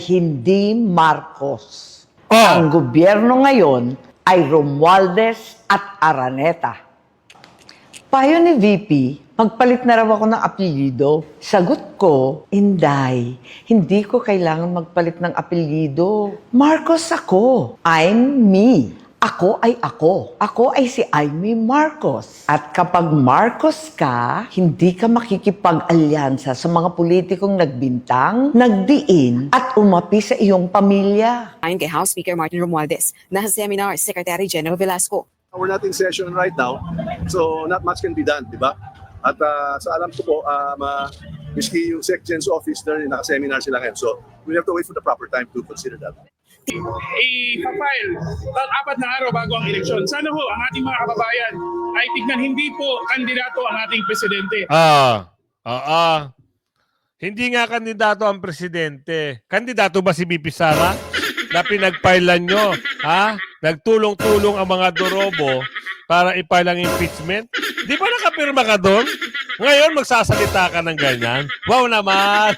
Hindi Marcos. Oh. Ang gobyerno ngayon ay Romualdez at Araneta. Payo ni VP, magpalit na raw ako ng apelyido. Sagot ko, Inday, hindi ko kailangan magpalit ng apelyido. Marcos ako. I'm me. Ako ay ako. Ako ay si Aimee Marcos. At kapag Marcos ka, hindi ka makikipag-alyansa sa mga politikong nagbintang, nagdiin, at umapi sa iyong pamilya. Ayon kay House Speaker Martin Romualdez, nasa seminar si Secretary General Velasco. We're not in session right now, so not much can be done, di ba? At sa alam ko po, miski yung Secgen's office na naka-seminar sila ngayon. So we have to wait for the proper time to consider that. I-file 4 na araw bago ang eleksyon. Sana ho ang ating mga kababayan ay tignan hindi po kandidato ang ating presidente. Hindi nga kandidato ang presidente. Kandidato ba si BP Sara? Na pinagpailan nyo? Ha? Nagtulong-tulong ang mga dorobo para i-file ang impeachment? Di ba nakapirma ka doon? Ngayon magsasalita ka ng ganyan? Wow naman!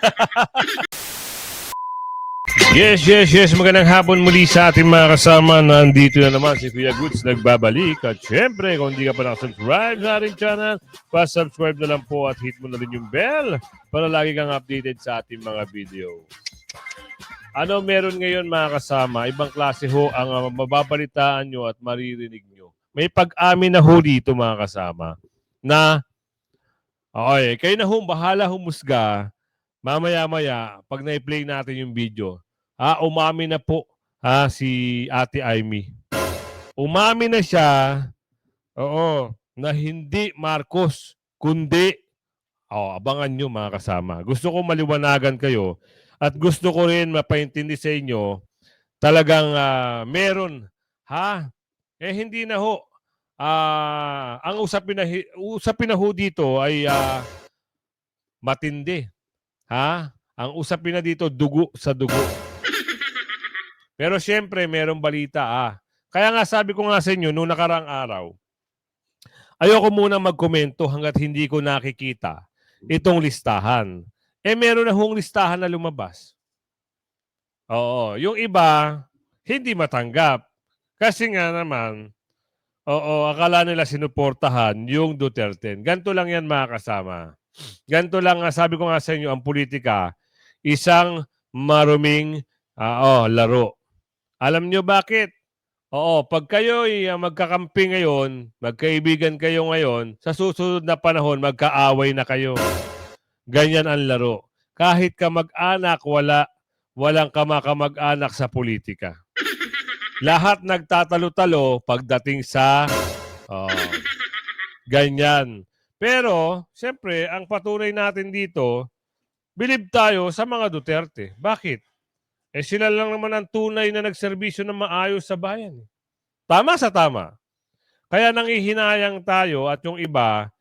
Yes. Magandang hapon muli sa ating mga kasama. Nandito na naman si Kuya Goods nagbabalik. At syempre, kung hindi ka pa nakasubscribe sa ating channel, pa-subscribe na lang po at hit mo na rin yung bell para lagi kang updated sa ating mga video. Ano meron ngayon mga kasama? Ibang klase ho ang mababalitaan nyo at maririnig nyo. May pag-amin na ho dito mga kasama na okay, kayo na ho, bahala humusga. Mamaya-maya, pag na-play natin yung video, umamin na po si Ate Aimee. Umamin na siya, na hindi Marcos, kundi, abangan nyo mga kasama. Gusto ko maliwanagan kayo at gusto ko rin mapaintindi sa inyo, talagang meron, hindi na ho. Ang usapin na ho dito ay matindi. Ang usapin na dito, dugo sa dugo. Pero siyempre, merong balita. Kaya nga sabi ko nga sa inyo, noong nakaraang araw, ayoko muna magkomento hanggat hindi ko nakikita itong listahan. Meron na hong listahan na lumabas. Oo, yung iba, hindi matanggap. Kasi nga naman, akala nila sinuportahan yung Duterte. Ganito lang yan mga kasama. Ganito lang, sabi ko nga sa inyo, ang politika, isang maruming laro. Alam nyo bakit? Pag kayo magkakampi ngayon, magkaibigan kayo ngayon, sa susunod na panahon, magkaaway na kayo. Ganyan ang laro. Kahit kamag-anak, walang kamag-anak sa politika. Lahat nagtatalo-talo pagdating sa ganyan. Pero, siyempre, ang patunay natin dito, bilib tayo sa mga Duterte. Bakit? Sila lang naman ang tunay na nagserbisyo ng maayos sa bayan. Tama sa tama. Kaya nanghihinayang tayo at yung iba,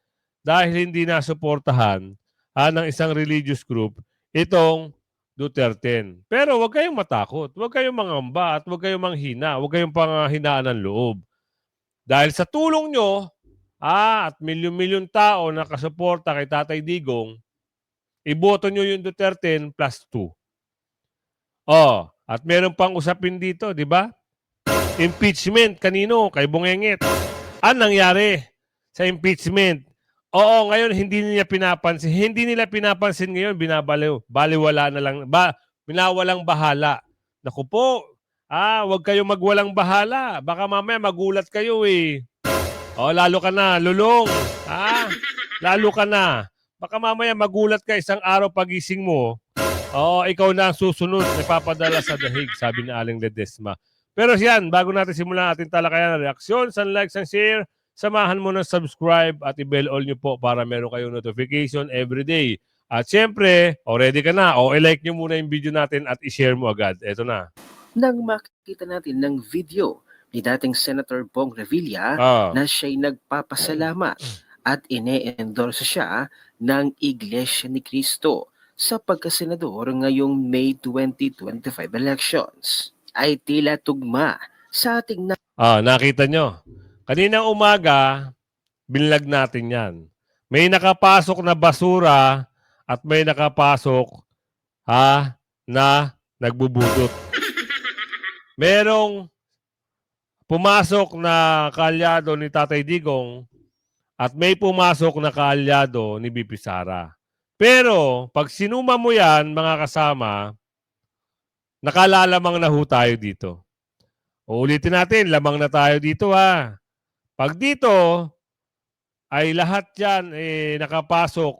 dahil hindi nasuportahan ng isang religious group, itong Duterte. Pero huwag kayong matakot, huwag kayong mangamba at huwag kayong manghina, huwag kayong panghinaan ng loob. Dahil sa tulong nyo, at milyon-milyon tao na kasuporta kay Tatay Digong, iboto nyo yung Duterte plus 2. At meron pang usapin dito, di ba? Impeachment, kanino? Kay Bungengit. Ano nangyari sa impeachment? Ngayon hindi nila pinapansin. Hindi nila pinapansin ngayon, baliwala na lang, binawalang bahala. Naku po, huwag kayong magwalang bahala. Baka mamaya magulat kayo eh. Lalo ka na, lulong. Lalo ka na. Baka mamaya magulat ka isang araw pagising mo. Ikaw na ang susunod, napapadala sa dahig, sabi ni Aling Ledesma. Pero yan, bago natin simulan ating talakayan ng reaksyon, likes and share, samahan mo ng subscribe at i-bell all nyo po para meron kayong notification every day. At syempre, ready ka na, i-like nyo muna yung video natin at i-share mo agad. Eto na. Nang makita natin ng video ni dating Senator Bong Revilla na siya'y nagpapasalamat at ine-endorse siya ng Iglesia ni Cristo sa pagkasenador ngayong May 2025 elections, ay tila tugma sa ating nakita nyo. Kaninang umaga, binlag natin yan. May nakapasok na basura at may nakapasok na nagbubudot. Merong pumasok na kaalyado ni Tatay Digong at may pumasok na kaalyado ni BP Sara. Pero, pag sinuma mo yan, mga kasama, nakalalamang na ho tayo dito. Uulitin natin, lamang na tayo dito ha. Pag dito, ay lahat yan nakapasok,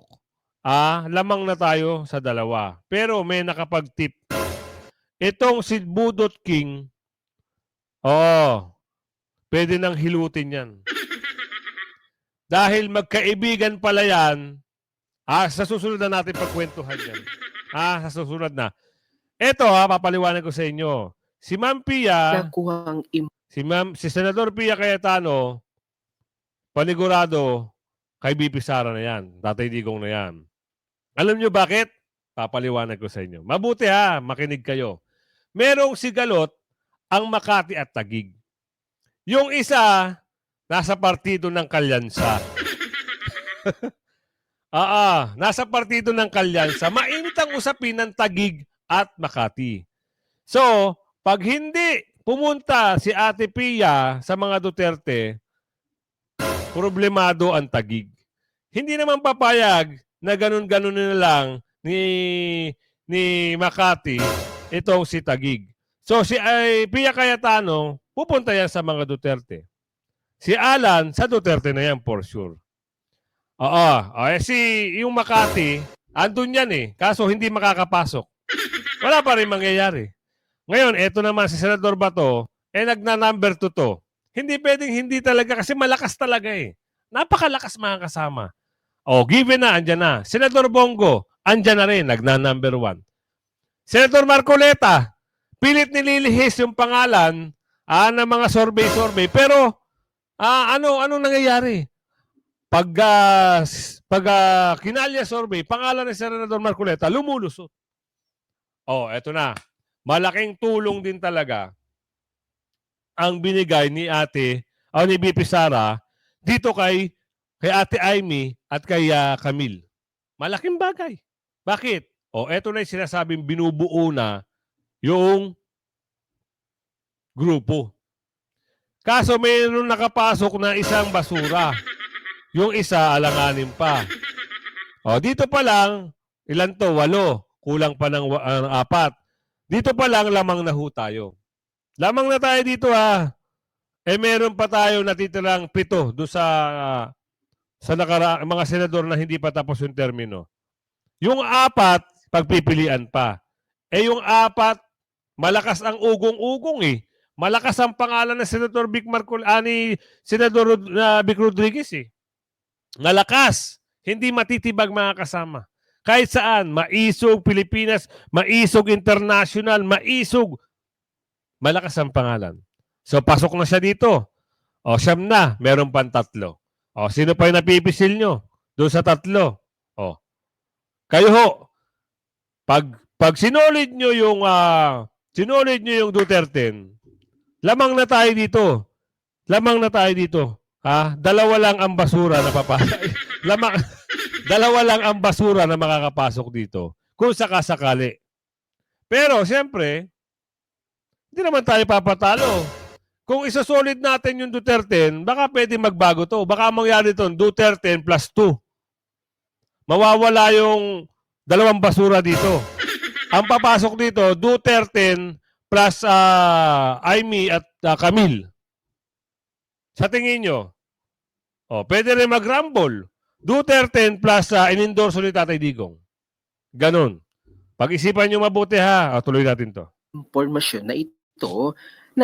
lamang na tayo sa dalawa. Pero may nakapag-tip. Itong si Budot King, pwede nang hilutin yan. Dahil magkaibigan pala yan, sa susunod na natin pagkwentuhan yan. Sa susunod na. Ito papaliwanag ko sa inyo. Si Ma'am Pia, Nakuhang si Senador Pia Cayetano, panigurado kay BP Sara na yan. Tatay Digong na yan. Alam nyo bakit? Papaliwanag ko sa inyo. Mabuti makinig kayo. Merong sigalot ang Makati at Taguig. Yung isa, nasa partido ng Kalyansa. Nasa partido ng Kalyansa. Mainit ang usapin ng Taguig at Makati. So, pag hindi pumunta si Ate Pia sa mga Duterte, problemado ang Taguig. Hindi naman papayag na ganun-ganun na lang ni Makati itong si Taguig. So, si Pia Cayetano, pupunta yan sa mga Duterte. Si Alan, sa Duterte na yan for sure. Yung Makati, andun yan kaso hindi makakapasok. Wala pa rin mangyayari. Ngayon, eto naman si Senador Bato, nagna-number 2 to. Hindi pwedeng hindi talaga kasi malakas talaga Napakalakas mga kasama. Given na, andyan na. Senador Bongo, andyan na rin, nagna-number 1. Senator Marcoleta, pilit nililihis yung pangalan ng mga survey. Pero, anong nangyayari? Pag kinalya survey, pangalan ni Senator Marcoleta, lumulusot. Eto na. Malaking tulong din talaga ang binigay ni ni BP Sara dito kay Ate Amy at kay Camille. Malaking bagay. Bakit? Eto na yung sinasabing binubuo na yung grupo. Kaso mayroon nakapasok na isang basura. Yung isa alanganin pa. Dito pa lang, ilan to? 8. Kulang pa ng 4. Dito pa lang, lamang na ho tayo. Lamang na tayo dito meron pa tayo natitirang 7 doon sa mga senador na hindi pa tapos yung termino. Yung 4, pagpipilian pa. Yung 4, malakas ang ugong-ugong Malakas ang pangalan ng Senator Vic ni Senador Vic Rodriguez Malakas. Hindi matitibag mga kasama. Kahit saan, maisog Pilipinas, maisog international, maisog. Malakas ang pangalan. So, pasok na siya dito. Siyam na, meron pang 3. Sino pa yung napipisil nyo? Doon sa 3. Kayo ho, pag sinolid nyo yung Duterte, lamang na tayo dito. Lamang na tayo dito. Dalawa lang ang basura na papasok. Dalawa lang ang basura na makakapasok dito. Kung sakasakali. Pero, siyempre, hindi naman tayo papatalo. Kung isasolid natin yung Duterte, baka pwede magbago to. Baka mangyari to, Duterte plus 2. Mawawala yung 2 basura dito. Ang papasok dito, Duterte plus Amy at Camille. Sa tingin nyo, pwede rin mag-rumble. Duterte plus in-endorso ni Tatay Digong. Ganon. Pag-isipan nyo mabuti tuloy natin to. Impormasyon na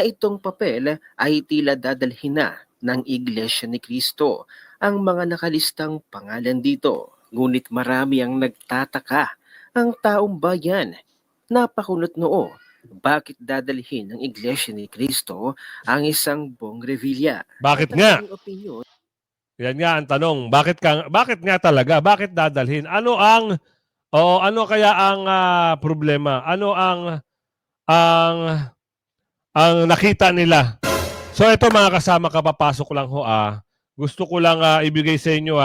itong papel ay tila dadalhin na ng Iglesia ni Cristo ang mga nakalistang pangalan dito. Ngunit marami ang nagtataka. Ang taong bayan, napakunot noo. Bakit dadalhin ng Iglesia ni Cristo ang isang Bong Revilla? Bakit nga? Yan nga ang tanong. Bakit nga talaga? Bakit dadalhin? Ano kaya ang problema? Ano ang nakita nila? So ito mga kasama, kapapasok lang ho gusto ko lang ibigay sa inyo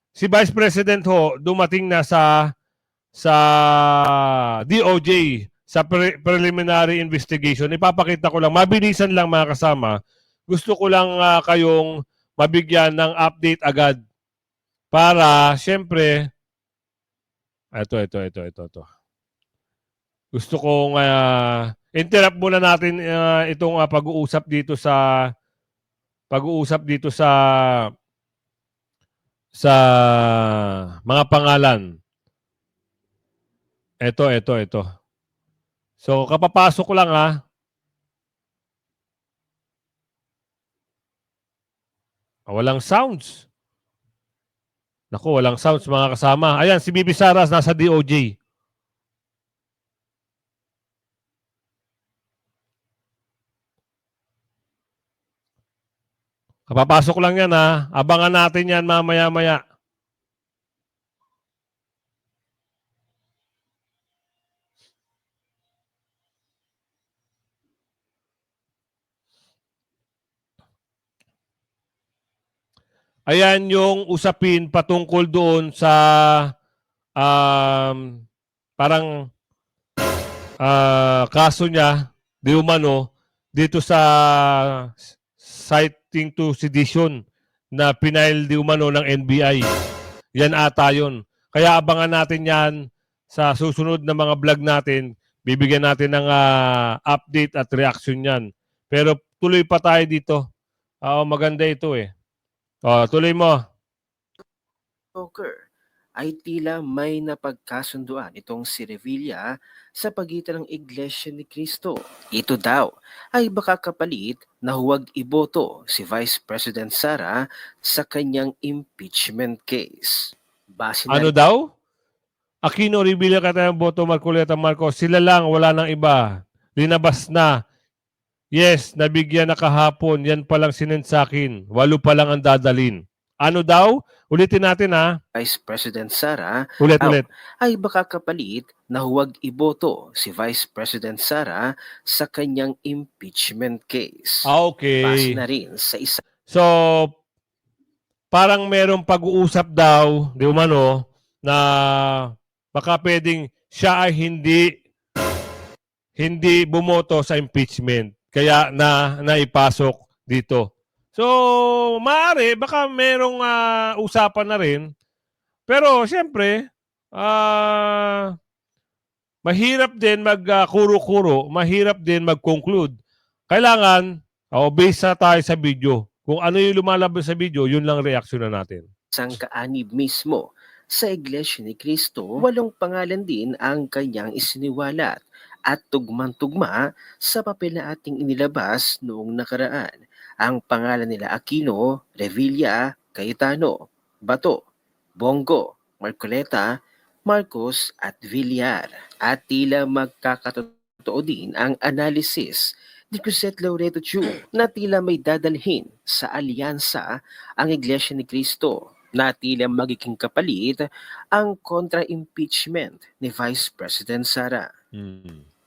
si Vice President ho dumating na sa DOJ sa preliminary investigation. Ipapakita ko lang, mabilisan lang mga kasama. Gusto ko lang kayong mabigyan ng update agad para, syempre, ito. Gusto kong interrupt muna natin itong pag-uusap dito sa mga pangalan. Ito. So, kapapasok ko lang walang sounds. Naku, walang sounds mga kasama. Ayan, si Bibi Saras nasa DOJ. Kapapasok lang yan Abangan natin yan mamaya-maya. Ayan yung usapin patungkol doon sa parang kaso niya, di umano, dito sa citing to sedition na pinail di umano ng NBI. Yan ata yun. Kaya abangan natin yan sa susunod na mga vlog natin. Bibigyan natin ng update at reaction yan. Pero tuloy pa tayo dito. Maganda ito tuloy mo. Poker ay tila may napagkasunduan itong si Revilla sa pagitan ng Iglesia ni Cristo. Ito daw ay baka kapalit na huwag iboto si Vice President Sara sa kanyang impeachment case. Base na Daw? Aquino, Revilla, Cayetano, Boto, Marcoleta, Marcos, sila lang, wala nang iba. Linabas na. Yes, nabigyan na kahapon. Yan palang sinend sa akin. 8 pa lang ang dadalin. Ano daw? Ulitin natin Vice President Sara Ulit. ay baka kapalit na huwag iboto si Vice President Sara sa kanyang impeachment case. Okay. Base na rin sa isa. So, parang merong pag-uusap daw, di umano, na baka pwedeng siya ay hindi bumoto sa impeachment. Kaya naipasok dito. So, maaari, baka merong usapan na rin. Pero, siyempre, mahirap din mag-kuro-kuro, mahirap din mag-conclude. Kailangan, based na tayo sa video. Kung ano yung lumalabas sa video, yun lang reaksyon na natin. Isang kaanib mismo sa Iglesia ni Cristo, 8 pangalan din ang kanyang isiniwalat at tugmang-tugma sa papel na ating inilabas noong nakaraan. Ang pangalan nila Aquino, Revilla, Cayetano, Bato, Bongo, Marcoleta, Marcos at Villar. At tila magkakatotoo din ang analysis ni Crisette Laureto Chu na tila may dadalhin sa alyansa ang Iglesia ni Cristo na tila magiging kapalit ang kontra-impeachment ni Vice President Sara.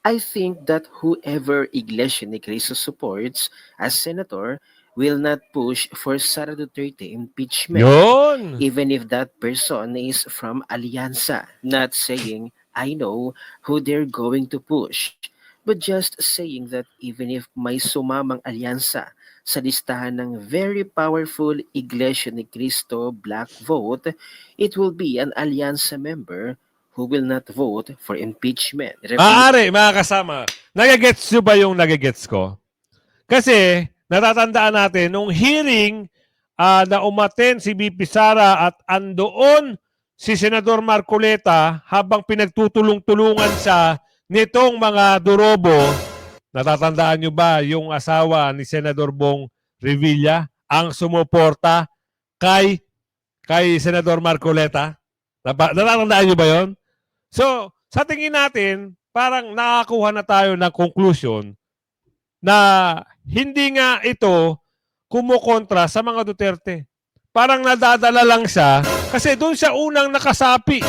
I think that whoever Iglesia ni Cristo supports as senator will not push for Sara Duterte impeachment. Yun! Even if that person is from Alianza. Not saying I know who they're going to push, but just saying that even if may sumamang alyansa sa listahan ng very powerful Iglesia ni Cristo black vote, it will be an alyansa member who will not vote for impeachment. Maaari, mga kasama. Nagagets nyo ba yung nagagets ko? Kasi, natatandaan natin, nung hearing na umaten si BP Sara at andoon si Senador Marcoleta habang pinagtutulong-tulungan siya nitong mga durobo, natatandaan nyo ba yung asawa ni Senador Bong Revilla ang sumuporta kay Senador Marcoleta? Natatandaan nyo ba yon? So, sa tingin natin, parang nakakuha na tayo ng conclusion na hindi nga ito kumukontra sa mga Duterte. Parang nadadala lang siya kasi doon siya unang nakasapi.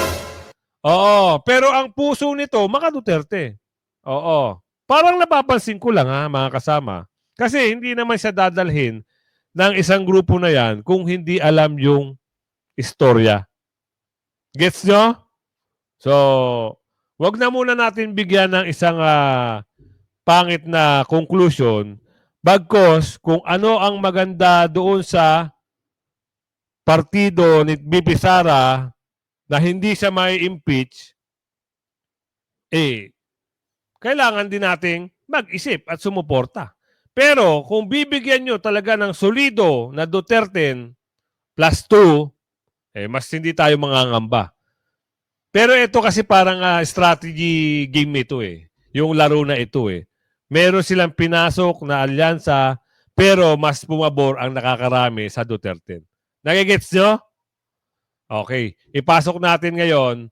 Oo, pero ang puso nito, mga Duterte. Oo. Parang napapansin ko lang mga kasama. Kasi hindi naman siya dadalhin ng isang grupo na yan kung hindi alam yung istorya. Gets nyo? So, wag na muna natin bigyan ng isang pangit na conclusion. Bagkos, kung ano ang maganda doon sa partido ni BP Sara na hindi siya may impeach, kailangan din nating mag-isip at sumuporta. Pero kung bibigyan nyo talaga ng solido na Duterte plus 2, mas hindi tayo mangangamba. Pero ito kasi parang strategy game ito yung laro na ito Meron silang pinasok na alyansa pero mas pumabor ang nakakarami sa Duterte. Nagigets nyo? Okay. Ipasok natin ngayon.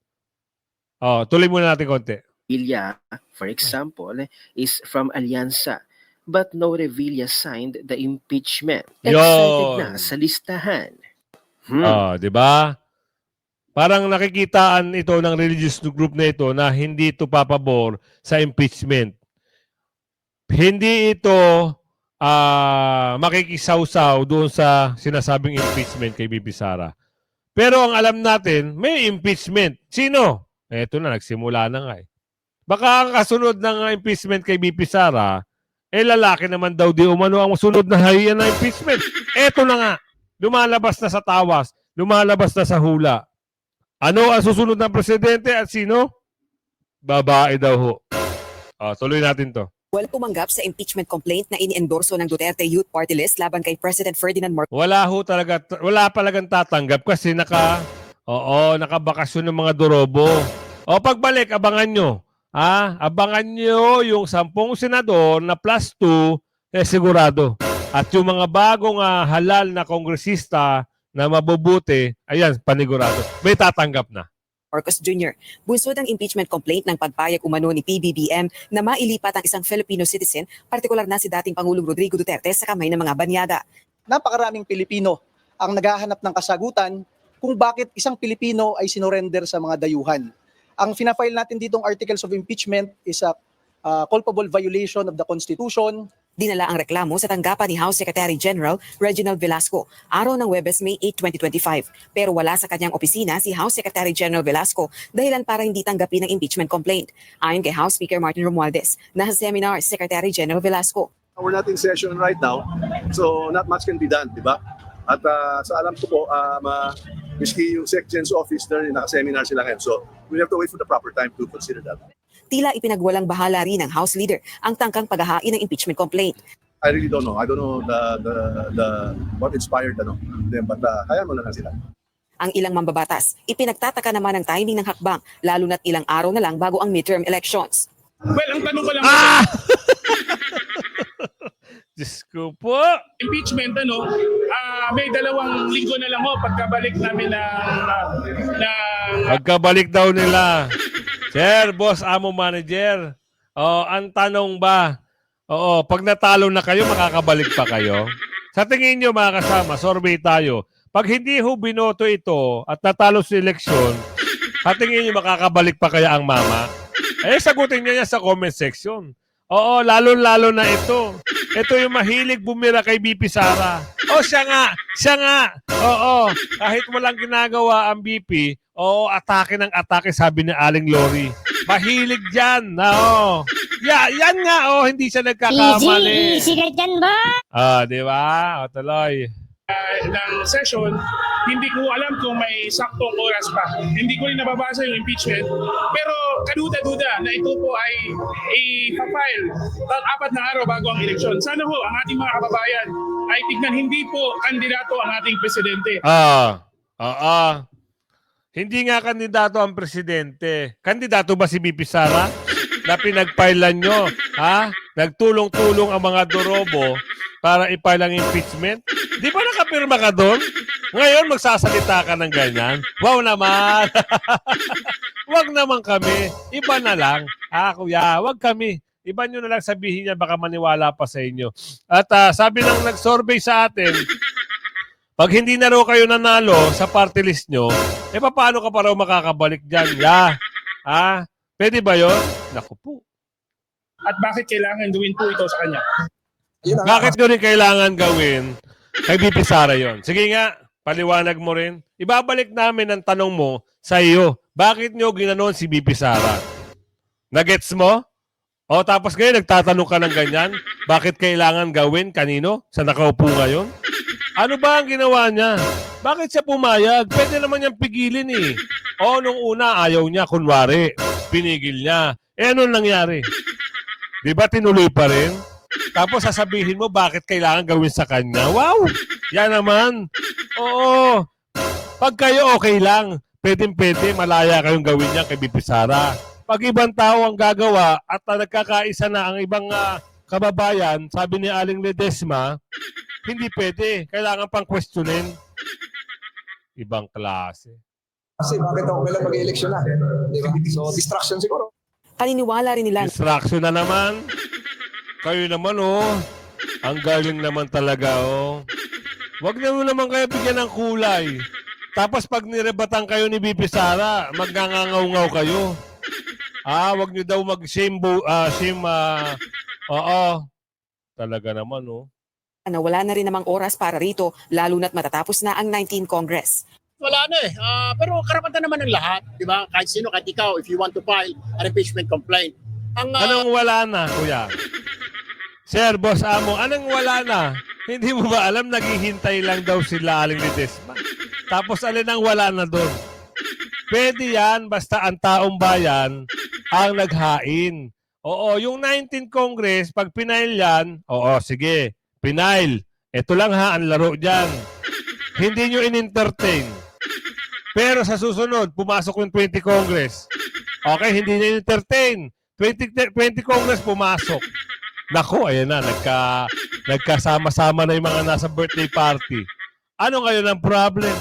Tuloy muna natin konti. Revilla, for example, is from Alianza, but no Revilla signed the impeachment. Excited Yon. na sa listahan. Di ba? Parang nakikitaan ito ng religious group na ito na hindi ito papabor sa impeachment. Hindi ito makikisawsaw doon sa sinasabing impeachment kay BP Sara. Pero ang alam natin, may impeachment. Sino? Eto na, nagsimula na nga Baka ang kasunod ng impeachment kay BP Sara, lalaki naman daw di umano ang sunod na hayan na impeachment. Eto na nga, lumalabas na sa tawas, lumalabas na sa hula. Ano ang susunod ng presidente at sino? Babae daw ho. Tuloy natin to. Walang tumanggap sa impeachment complaint na iniendorso ng Duterte Youth Party List laban kay President Ferdinand Marcos. Wala palagang tatanggap kasi nakabakasyon ng mga dorobo. Pagbalik, abangan nyo. Abangan nyo yung 10 senador na plus 2, sigurado. At yung mga bagong halal na kongresista na mabubuti, ayan, panigurado. May tatanggap na. Marcos Jr. Bunsod ang impeachment complaint ng pagpayag umano ni PBBM na mailipat ang isang Filipino citizen, partikular na si dating Pangulong Rodrigo Duterte sa kamay ng mga banyaga. Napakaraming Pilipino ang naghahanap ng kasagutan kung bakit isang Pilipino ay sinorender sa mga dayuhan. Ang fina-file natin ditong articles of impeachment is a culpable violation of the Constitution. Dinala ang reklamo sa tanggapan ni House Secretary General Reginald Velasco araw ng Huwebes, May 8, 2025. Pero wala sa kanyang opisina si House Secretary General Velasco dahilan para hindi tanggapin ang impeachment complaint. Ayon kay House Speaker Martin Romualdez, nasa seminar si Secretary General Velasco. We're not in session right now, so not much can be done, di ba? At sa alam ko po, miski yung Sections office na naka-seminar sila ngayon. So we have to wait for the proper time to consider that. Tila ipinagwalang bahala rin ng House Leader ang tangkang paghahain ng impeachment complaint. I really don't know. I don't know what inspired them, but kaya mo na lang sila. Ang ilang mambabatas, ipinagtataka naman ang timing ng hakbang, lalo na't ilang araw na lang bago ang midterm elections. Well, ang tanong ko lang Diyos ko po. impeachment, may 2 linggo na lang pagkabalik namin Pagkabalik daw nila. Sir, boss, amo manager. Ang tanong ba, pag natalo na kayo, makakabalik pa kayo? Sa tingin nyo mga kasama, survey tayo. Pag hindi ho binoto ito at natalo sa eleksyon, sa tingin nyo makakabalik pa kaya ang mama? Sagutin nyo yan sa comment section. Lalo-lalo na ito. Ito yung mahilig bumira kay BP Sara. Siya nga. Kahit walang ginagawa ang BP, atake ng atake, sabi ni Aling Lori. Mahilig dyan. Yan nga, hindi siya nagkakamali. Easy ka dyan ba? Di ba? Tuloy. ng session, hindi ko alam kung may saktong oras pa. Hindi ko rin nababasa yung impeachment. Pero kaduda-duda na ito po ay i-file 4 na araw bago ang eleksyon. Sana ho ang ating mga kababayan ay tignan hindi po kandidato ang ating presidente. Hindi nga kandidato ang presidente. Kandidato ba si BP Sara? Na pinagpailan nyo? Nagtulong-tulong ang mga dorobo para i-file ang impeachment? Di ba nakapirma ka doon? Ngayon, magsasalita ka ng ganyan? Wow naman! Wag naman kami. Iba na lang. Kuya, wag kami. Iba nyo na lang sabihin niya, baka maniwala pa sa inyo. At sabi ng nag-survey sa atin, pag hindi na raw kayo nanalo sa party list nyo, paano ka pa raw makakabalik dyan? Pwede ba yun? Naku po. At bakit kailangan gawin po ito sa kanya? Bakit nyo rin kailangan gawin kay BP Sara yun? Sige nga, paliwanag mo rin. Ibabalik namin ang tanong mo sa iyo. Bakit nyo ginanon si BP Sara? Nagets mo? O tapos ngayon nagtatanong ka ng ganyan, bakit kailangan gawin? Kanino? Sa nakaupo ngayon? Ano ba ang ginawa niya? Bakit siya pumayag? Pwede naman niyang pigilin eh. O nung una ayaw niya, kunwari, pinigil niya. Eh anong nangyari? Di ba tinuloy pa rin? Tapos sasabihin mo bakit kailangan gawin sa kanya? Wow! Yan naman. Oo. Pag kayo okay lang, pwedeng-pwede, malaya kayong gawin niya kay BP Sara. Pag ibang tao ang gagawa at nagkakaisa na ang ibang kababayan, sabi ni Aling Ledesma, hindi pwede. Kailangan pang questionin. Ibang klase. Kasi bakit ako kailan mag-eleksyon na? Di ba? So, distraction siguro. Paniniwala rin nila Distraction na naman. Kayo naman, oh. Ang galing naman talaga, oh. Huwag na mo naman kayo bigyan ng kulay. Tapos pag nirebatan kayo ni BP Sara, magngangaw-ngaw kayo. Huwag niyo daw mag-shame, oo. Talaga naman, oh. na wala na rin namang oras para rito, lalo na't matatapos na ang 19th Congress. Wala na eh. Pero karapatan naman ng lahat, di ba? Kahit sino, kahit ikaw, if you want to file an impeachment complaint. Anong wala na, kuya? Sir, Boss Amo, anong wala na? Hindi mo ba alam, naghihintay lang daw sila Aling Ledesma. Tapos alin ang wala na doon? Pwede yan, basta ang taong bayan ang naghain. Oo, yung 19th Congress, pag pinail yan, oo, sige, pinail. Ito lang ha, ang laro dyan. Hindi nyo in-entertain. Pero sa susunod, pumasok yung 20 Congress. Okay, hindi nyo in-entertain. 20 Congress, pumasok. Naku, ayan na, nagkasama-sama na yung mga nasa birthday party. Ano ngayon ang problem?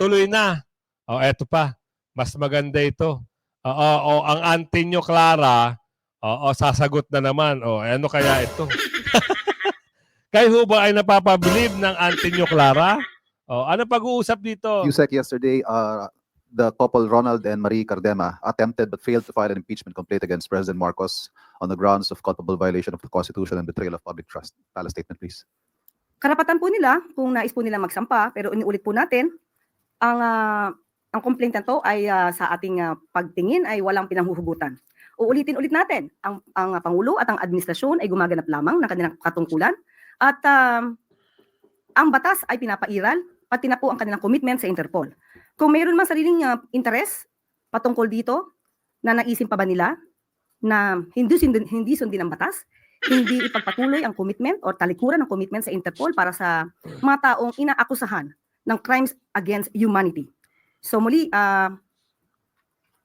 Tuloy na. Eto pa, mas maganda ito. Ang auntie nyo, Clara, sasagot na naman. Ano kaya ito? Kayo ba ay napapabilib ng auntie nyo, Clara? Ano pag-uusap dito? USEC yesterday, the couple Ronald and Marie Cardema attempted but failed to file an impeachment complaint against President Marcos on the grounds of culpable violation of the Constitution and betrayal of public trust. Pala statement, please. Karapatan po nila kung nais po nila magsampa, pero iniulit po natin, ang complaint na to ay sa ating pagtingin ay walang pinanghuhugutan. Uulitin-ulit natin, ang Pangulo at ang administrasyon ay gumaganap lamang ng kanilang katungkulan at ang batas ay pinapairal, pati na po ang kanilang commitment sa Interpol. Kung mayroon mang sariling interes patungkol dito, na naisin pa ba nila na hindi sundin ang batas, hindi ipagpatuloy ang commitment o talikuran ng commitment sa Interpol para sa mga taong inaakusahan ng crimes against humanity. So muli,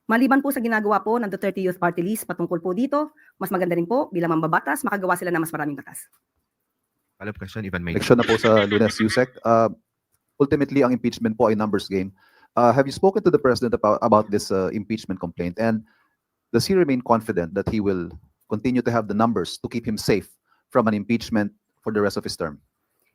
maliban po sa ginagawa po ng Duterte Youth Party List patungkol po dito, mas maganda rin po bilang mambabatas, makagawa sila ng mas maraming batas. Follow-up question, Ivan May. Election na po sa Lunes, USEC. Ultimately, ang impeachment po ay numbers game. Have you spoken to the President about this impeachment complaint? And does he remain confident that he will continue to have the numbers to keep him safe from an impeachment for the rest of his term?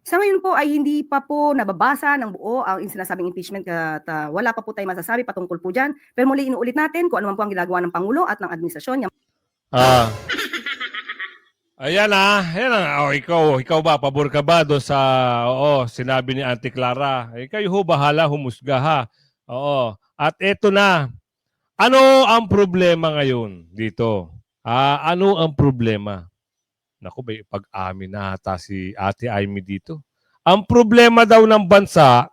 Sa ngayon po ay hindi pa po nababasa ng buo ang sinasabing impeachment at wala pa po tayo masasabi patungkol po dyan. Pero muli inuulit natin kung ano man po ang ginagawa ng Pangulo at ng administrasyon niya. Ayan ikaw ba, pabor ka ba doon sa, sinabi ni Auntie Clara? Kayo bahala, humusga ha. At eto na, ano ang problema ngayon dito? Ano ang problema? Naku, may pag-amin na ata si Ate Amy dito. Ang problema daw ng bansa,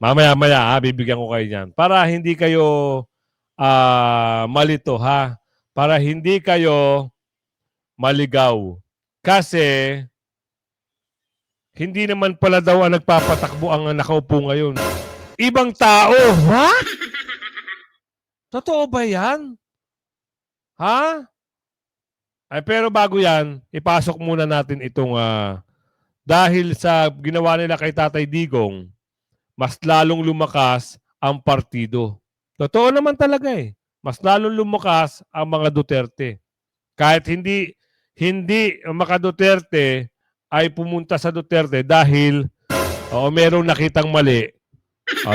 mamaya-maya bibigyan ko kayo niyan. Para hindi kayo malito ha. Para hindi kayo maligaw. Kasi hindi naman pala daw ang nagpapatakbo ang nakaupo ngayon. Ibang tao. What? Totoo ba yan? Ha? Pero bago yan, ipasok muna natin itong dahil sa ginawa nila kay Tatay Digong, mas lalong lumakas ang partido. Totoo naman talaga eh. Mas lalong lumakas ang mga Duterte. Kahit hindi maka Duterte ay pumunta sa Duterte dahil merong nakitang mali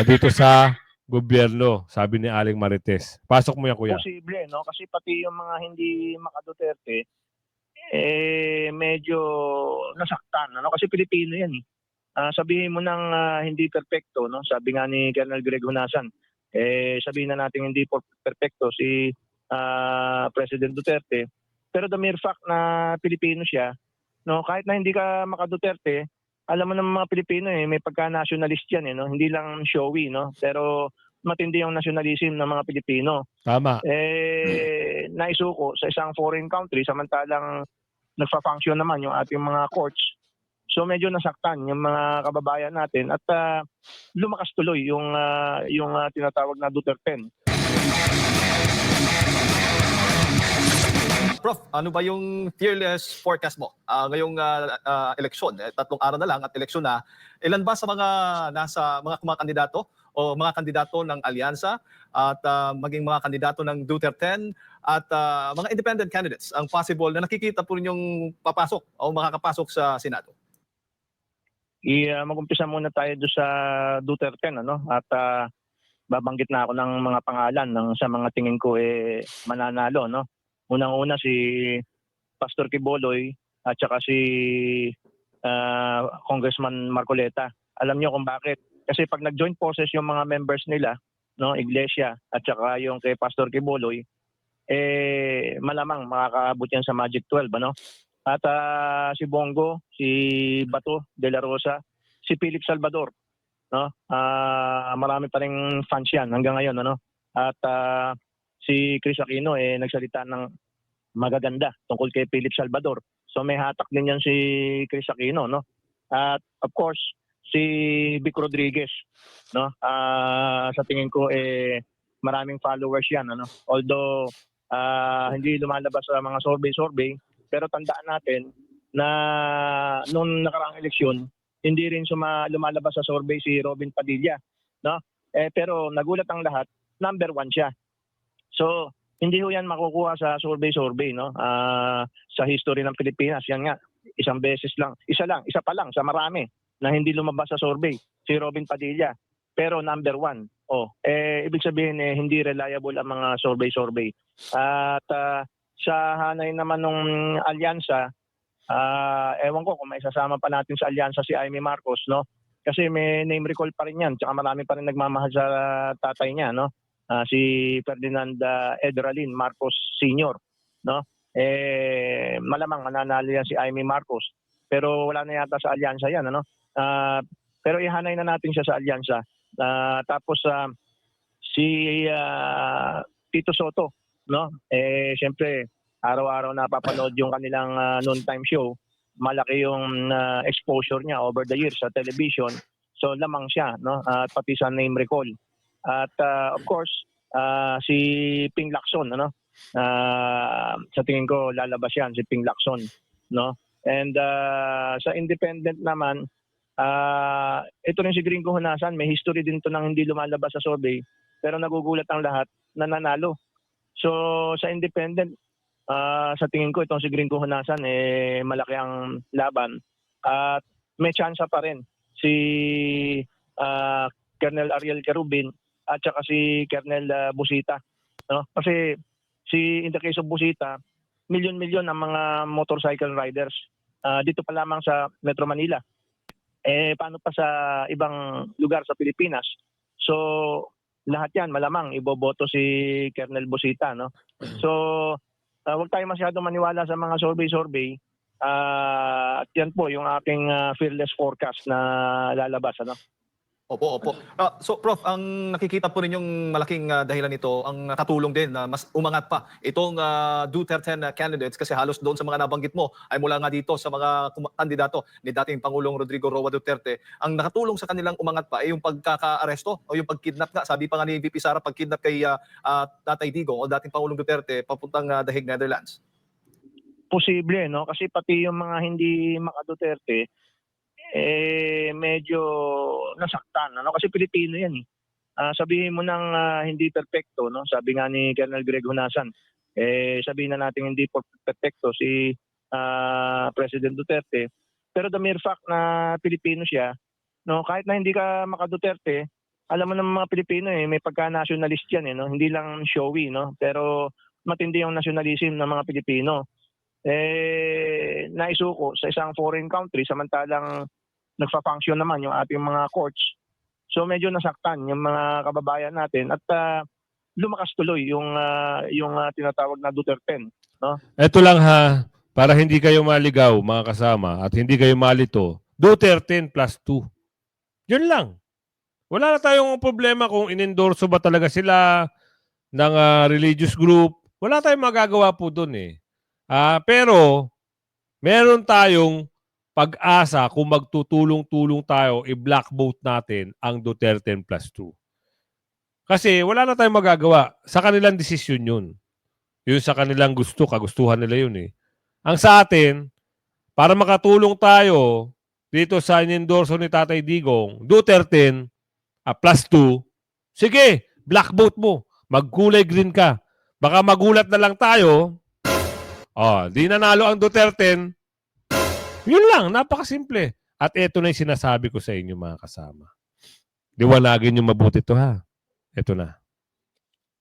dito sa gobyerno, sabi ni Aling Marites. Pasok mo yan, kuya. Posible, no? Kasi pati yung mga hindi maka-Duterte, medyo nasaktan, no? Kasi Pilipino yan, eh. Sabihin mo nang hindi perpekto, no? Sabi nga ni Colonel Greg Hunasan, Sabihin na natin hindi perfecto si President Duterte, pero the mere fact na Pilipino siya, no, kahit na hindi ka maka-Duterte, alam mo ng mga Pilipino may pagka-nationalist yan no, hindi lang showy no, pero matindi yung nationalism ng mga Pilipino. Tama. Naisuko sa isang foreign country samantalang nagfa-function naman yung ating mga courts. So medyo nasaktan yung mga kababayan natin at lumakas tuloy yung tinatawag na Duterte. Prof, ano ba yung fearless forecast mo ngayong eleksyon? 3 araw na lang at eleksyon na. Ilan ba sa mga kandidato o mga kandidato ng alyansa at maging mga kandidato ng Duterte at mga independent candidates ang possible na nakikita po ninyong papasok o makakapasok sa Senado? Mag-umpisa muna tayo doon sa Duterte at babanggit na ako ng mga pangalan sa mga tingin ko mananalo no. Unang-una si Pastor Quiboloy at saka si Congressman Marcoleta. Alam niyo kung bakit? Kasi pag nag-join forces yung mga members nila, no, Iglesia at saka yung kay Pastor Quiboloy, malamang makakaabot yan sa Magic 12, ano? At si Bongo, si Bato de la Rosa, si Philip Salvador, no? Marami pa ring fans yan hanggang ngayon, ano? At si Chris Aquino nagsalita ng magaganda tungkol kay Philip Salvador. So may hatak din yan si Chris Aquino, no? At of course, si Vic Rodriguez, no? Sa tingin ko maraming followers yan, ano? Although hindi lumalabas sa mga survey, pero tandaan natin na noong nakaraang eleksyon, hindi rin lumalabas sa survey si Robin Padilla, no? Pero nagulat ang lahat, number 1 siya. So, hindi ho yan makukuha sa survey, no? Sa history ng Pilipinas, yan nga, isa pa lang sa marami na hindi lumabas sa survey, si Robin Padilla. Pero number 1. Ibig sabihin hindi reliable ang mga survey. At sa hanay naman ng alyansa, ewan ko kung may sasama pa natin sa alyansa si Amy Marcos, no? Kasi may name recall pa rin yan, tsaka marami pa rin nagmamahal sa tatay niya, no? Si Ferdinand Edralin Marcos Sr., no? Malamang mananalo yan si Amy Marcos. Pero wala na yata sa alyansa yan, ano? Pero ihanay na natin siya sa alyansa. Tapos si Tito Soto, no? Siyempre, araw-araw napapanood yung kanilang noontime show. Malaki yung exposure niya over the years sa television. So lamang siya, no? At pati sa name recall. At of course, si Ping Lacson, ano? Sa tingin ko lalabas yan si Ping Lacson, no? And sa independent naman, ito rin si Gringo Honasan, may history din to nang hindi lumalabas sa survey, pero nagugulat ang lahat na nanalo. So sa independent, sa tingin ko itong si Gringo Honasan malaki ang laban at may tsansa pa rin si Colonel Ariel Carubin at saka si Colonel Busita, no? Kasi in the case of Busita, milyon-milyon ang mga motorcycle riders dito pa lamang sa Metro Manila. Paano pa sa ibang lugar sa Pilipinas? So lahat yan malamang iboboto si Colonel Busita, no? So huwag tayo masyadong maniwala sa mga survey. At yan po yung aking fearless forecast na lalabas, ano? Opo. So Prof, ang nakikita po ninyong malaking dahilan nito, ang katulong din na mas umangat pa itong Duterte candidates kasi halos doon sa mga nabanggit mo ay mula nga dito sa mga kandidato ni dating Pangulong Rodrigo Roa Duterte. Ang nakatulong sa kanilang umangat pa ay yung pagkaka-aresto o yung pagkidnap nga. Sabi pa nga ni VP Sara, pagkidnap kay Tatay Digong o dating Pangulong Duterte papuntang The Hague, Netherlands. Posible, no? Kasi pati yung mga hindi maka-Duterte, medyo nasaktan, ano? Kasi Pilipino yan, sabihin mo nang hindi perfecto, no? Sabi nga ni Colonel Greg Honasan, sabihin na natin hindi perfecto si President Duterte, pero the mere fact na Pilipino siya, no? Kahit na hindi ka maka-Duterte, alam mo ng mga Pilipino may pagka-nationalist yan, no? Hindi lang showy, no? Pero matindi yung nationalism ng mga Pilipino. Naisuko sa isang foreign country samantalang nagfa-function naman yung ating mga courts. So medyo nasaktan yung mga kababayan natin at lumakas tuloy yung tinatawag na Duterte, no? Ito lang ha, para hindi kayo maligaw mga kasama at hindi kayo malito. Duterte plus 2. Yun lang. Wala na tayong problema kung inendorso ba talaga sila ng religious group. Wala tayong magagawa po doon eh. Pero meron tayong pag-asa kung magtutulong-tulong tayo, i-black vote natin ang Duterte plus 2. Kasi wala na tayong magagawa. Sa kanilang desisyon yun. Yun sa kanilang gusto, kagustuhan nila yun eh. Ang sa atin, para makatulong tayo dito sa inendorso ni Tatay Digong, Duterte plus 2, sige, black vote mo. Magkulay green ka. Baka magulat na lang tayo. Di nanalo ang Duterte. Yun lang, napakasimple. At ito na yung sinasabi ko sa inyo mga kasama. Liwanagin nyo mabuti ito ha. Ito na.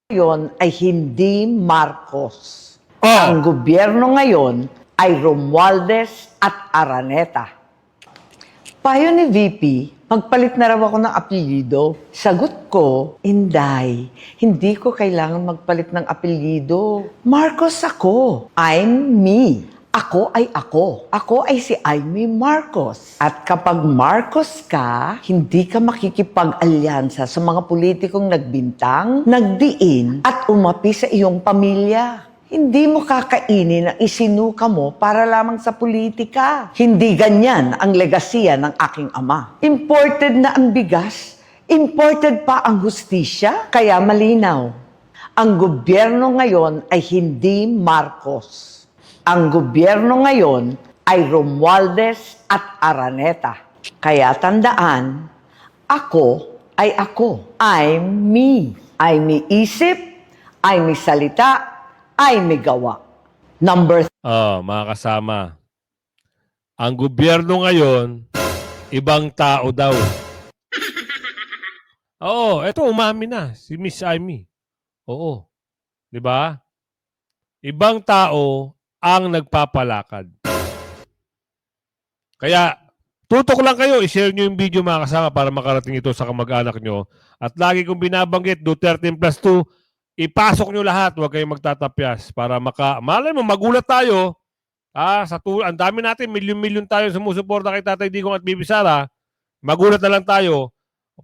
Ngayon ay hindi Marcos. Ang gobyerno ngayon ay Romualdez at Araneta. Payo ni VP, magpalit na raw ako ng apelyido. Sagot ko, Inday, hindi ko kailangan magpalit ng apelyido. Marcos ako. I'm me. Ako ay ako. Ako ay si Aimee Marcos. At kapag Marcos ka, hindi ka makikipag-alyansa sa mga politikong nagbintang, nagdiin, at umapi sa iyong pamilya. Hindi mo kakainin ang isinuka mo para lamang sa politika. Hindi ganyan ang legasiya ng aking ama. Imported na ang bigas, imported pa ang hustisya, kaya malinaw. Ang gobyerno ngayon ay hindi Marcos. Ang gobyerno ngayon ay Romualdez at Araneta. Kaya tandaan, ako ay ako. I'm me. I'm me isip, I'm me salita, I'm me gawa. Number Mga kasama, ang gobyerno ngayon, ibang tao daw. Eto umami na, si Miss Aimee. Oo. Di ba? Ibang tao ang nagpapalakad. Kaya, tutok lang kayo, i-share nyo yung video mga kasama para makarating ito sa kamag-anak nyo. At lagi kong binabanggit, Duterte plus 2, ipasok nyo lahat, huwag kayong magtatapyas para malay mo, magulat tayo. Ang dami natin, milyon-milyon tayo sumusuporta kay Tatay Digong at Bibi Sara. Magulat na lang tayo,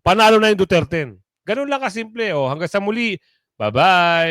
panalo na yung Duterte. Ganun lang kasimple. Hanggang sa muli, bye-bye!